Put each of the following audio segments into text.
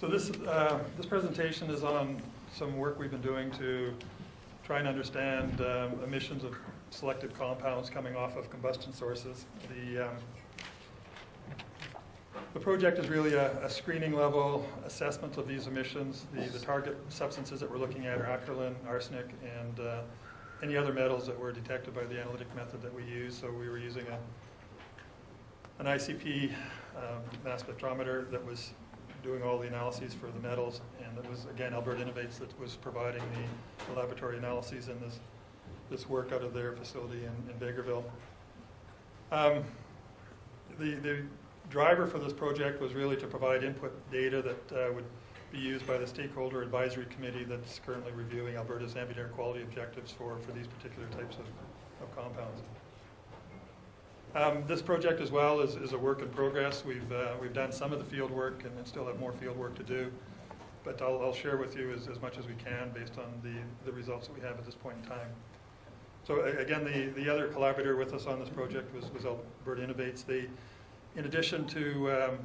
So this presentation is on some work we've been doing to try and understand emissions of selected compounds coming off of combustion sources. The project is really a screening level assessment of these emissions. The target substances that we're looking at are acrolein, arsenic, and any other metals that were detected by the analytic method that we use. So we were using an ICP mass spectrometer that was doing all the analyses for the metals, and it was, again, Alberta Innovates that was providing the laboratory analyses in this work out of their facility in Bakerville. The driver for this project was really to provide input data that would be used by the stakeholder advisory committee that's currently reviewing Alberta's ambient air quality objectives for these particular types of compounds. This project as well is a work in progress. We've done some of the field work and still have more field work to do, but I'll share with you as much as we can based on the results that we have at this point in time. So again, the other collaborator with us on this project was Alberta Innovates. They, in addition to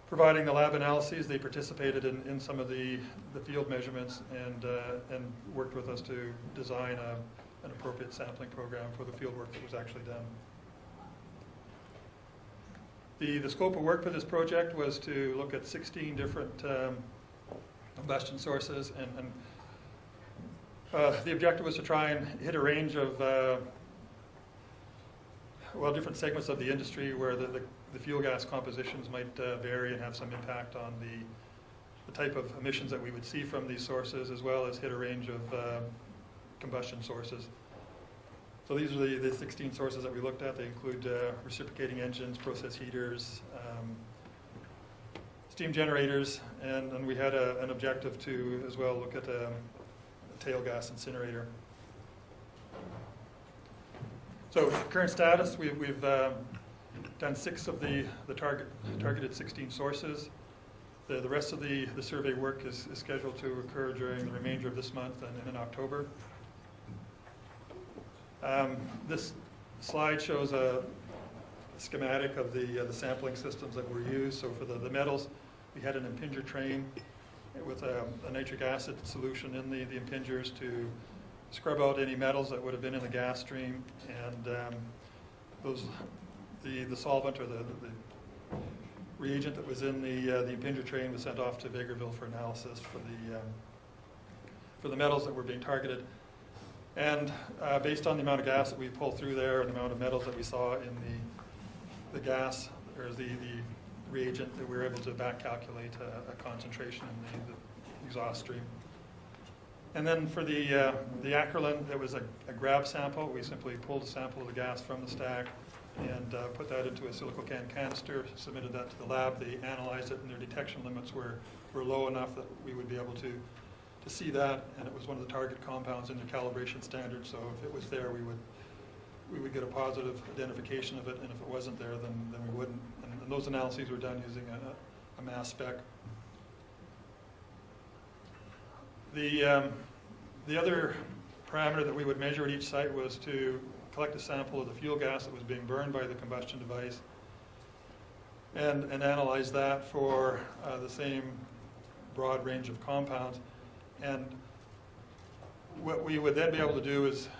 providing the lab analyses, they participated in some of the field measurements and worked with us to design an appropriate sampling program for the field work that was actually done. The scope of work for this project was to look at 16 different combustion sources, and the objective was to try and hit a range of different segments of the industry where the fuel gas compositions might vary and have some impact on the type of emissions that we would see from these sources, as well as hit a range of combustion sources. So these are the 16 sources that we looked at. They include reciprocating engines, process heaters, steam generators, and we had an objective to as well look at a tail gas incinerator. So current status, we've done 6 of the targeted 16 sources. The rest of the survey work is scheduled to occur during the remainder of this month and in October. This slide shows a schematic of the sampling systems that were used. So for the metals, we had an impinger train with a nitric acid solution in the impingers to scrub out any metals that would have been in the gas stream, and the solvent or the reagent that was in the impinger train was sent off to Bakerville for analysis for the metals that were being targeted. And based on the amount of gas that we pulled through there and the amount of metals that we saw in the gas, or the reagent, that we were able to back calculate a concentration in the exhaust stream. And then for the acrolein, it was a grab sample. We simply pulled a sample of the gas from the stack and put that into a silicocan canister, submitted that to the lab. They analyzed it, and their detection limits were low enough that we would be able to see that, and it was one of the target compounds in the calibration standard. So if it was there, we would get a positive identification of it, and if it wasn't there, then we wouldn't. And those analyses were done using a mass spec. The other parameter that we would measure at each site was to collect a sample of the fuel gas that was being burned by the combustion device and analyze that for the same broad range of compounds. And what we would then be able to do is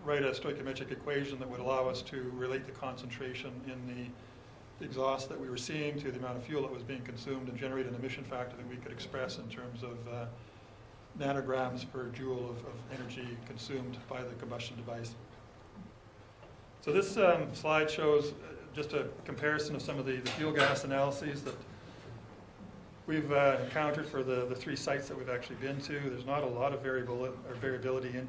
write a stoichiometric equation that would allow us to relate the concentration in the exhaust that we were seeing to the amount of fuel that was being consumed and generate an emission factor that we could express in terms of nanograms per joule of energy consumed by the combustion device. So this slide shows just a comparison of some of the fuel gas analyses that we've encountered for the 3 sites that we've actually been to. There's not a lot of variability in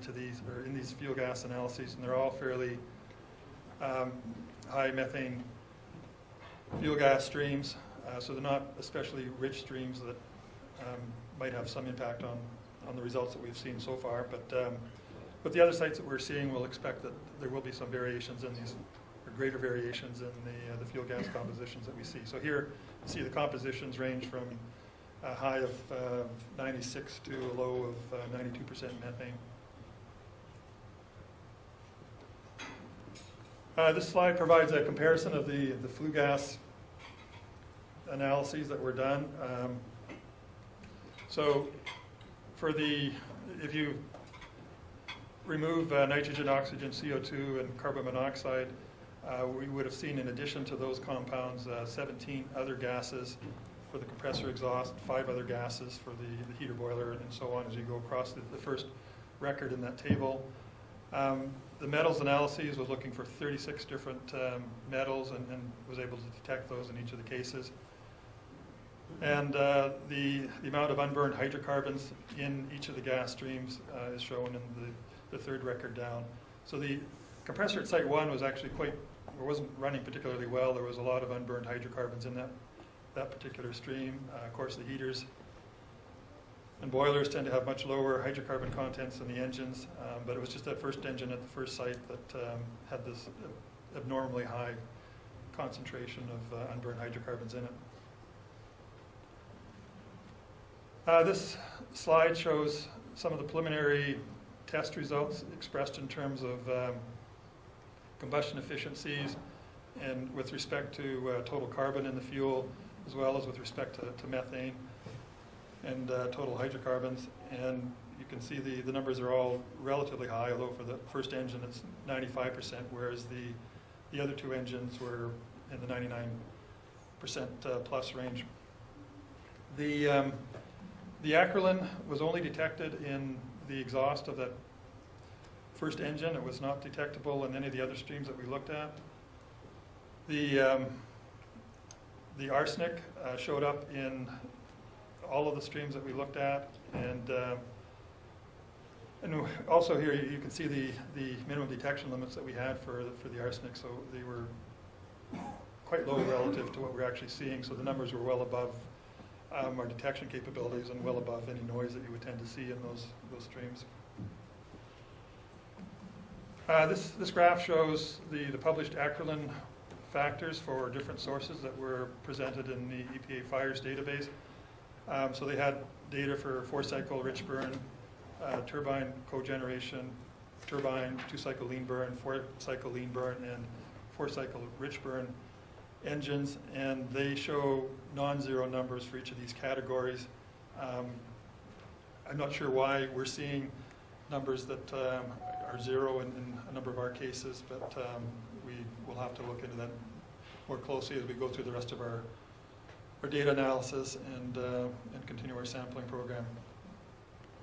these fuel gas analyses, and they're all fairly high methane fuel gas streams. So they're not especially rich streams that might have some impact on the results that we've seen so far. But the other sites that we're seeing, we'll expect that there will be some variations in these, or greater variations in the fuel gas compositions that we see. So here you see the compositions range from a high of 96 to a low of 92% methane. This slide provides a comparison of the flue gas analyses that were done. So for if you remove nitrogen, oxygen, CO2, and carbon monoxide, we would have seen, in addition to those compounds, 17 other gases for the compressor exhaust, 5 other gases for the heater boiler, and so on as you go across the first record in that table. The metals analyses was looking for 36 different metals and was able to detect those in each of the cases. And the amount of unburned hydrocarbons in each of the gas streams is shown in the third record down. So the compressor at Site 1 was actually wasn't running particularly well. There was a lot of unburned hydrocarbons in that particular stream. Of course, the heaters and boilers tend to have much lower hydrocarbon contents than the engines, but it was just that first engine at the first site that had this abnormally high concentration of unburned hydrocarbons in it. This slide shows some of the preliminary test results expressed in terms of combustion efficiencies and with respect to total carbon in the fuel, as well as with respect to methane and total hydrocarbons. And you can see the numbers are all relatively high, although for the first engine it's 95%, whereas the other two engines were in the 99% plus range. The acrolein was only detected in the exhaust of that first engine. It was not detectable in any of the other streams that we looked at. The arsenic showed up in all of the streams that we looked at, and also here you can see the minimum detection limits that we had for the arsenic. So they were quite low relative to what we're actually seeing. So the numbers were well above our detection capabilities and well above any noise that you would tend to see in those streams. This graph shows the published acrolein factors for different sources that were presented in the EPA fires database. So they had data for 4-cycle rich burn, turbine cogeneration, turbine 2-cycle lean burn, 4-cycle lean burn, and 4-cycle rich burn engines, and they show non-zero numbers for each of these categories. I'm not sure why we're seeing numbers that are zero in a number of our cases, but we will have to look into that more closely as we go through the rest of our data analysis and continue our sampling program,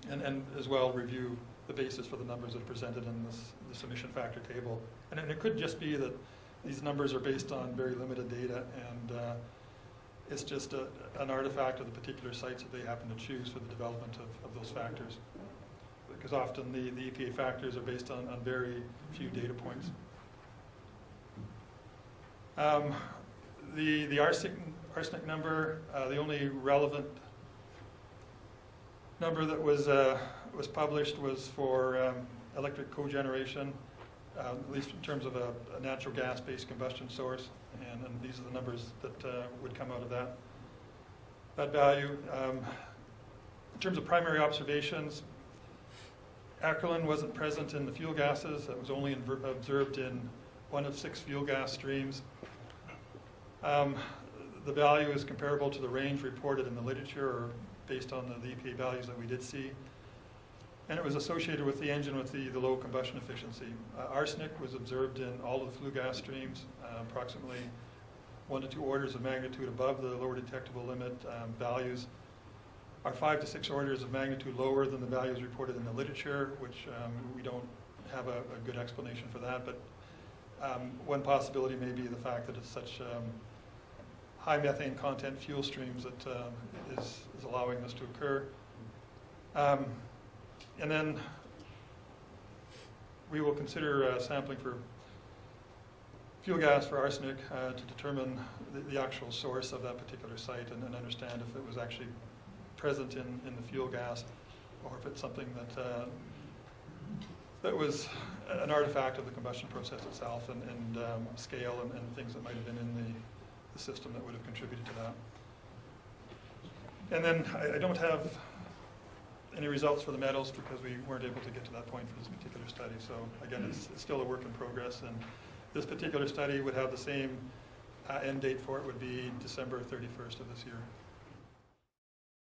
and as well review the basis for the numbers that are presented in this emission factor table. And it could just be that these numbers are based on very limited data, and it's just an artifact of the particular sites that they happen to choose for the development of those factors. Because often the EPA factors are based on very few data points. The arsenic number, the only relevant number that was published was for electric cogeneration, at least in terms of a natural gas-based combustion source, and these are the numbers that would come out of that value. In terms of primary observations, acrolein wasn't present in the fuel gases. It was only observed in 1 of 6 fuel gas streams. The value is comparable to the range reported in the literature, or based on the EPA values that we did see. And it was associated with the engine with the low combustion efficiency. Arsenic was observed in all of the flue gas streams, approximately 1 to 2 orders of magnitude above the lower detectable limit. Values are 5 to 6 orders of magnitude lower than the values reported in the literature, which we don't have a good explanation for that. But one possibility may be the fact that it's such high methane content fuel streams that is allowing this to occur. And then we will consider sampling for fuel gas for arsenic to determine the actual source of that particular site and understand if it was actually present in the fuel gas, or if it's something that was an artifact of the combustion process itself and scale and things that might have been in the system that would have contributed to that. And then I don't have any results for the metals because we weren't able to get to that point for this particular study. So again, it's still a work in progress, and this particular study would have the same end date for it would be December 31st of this year.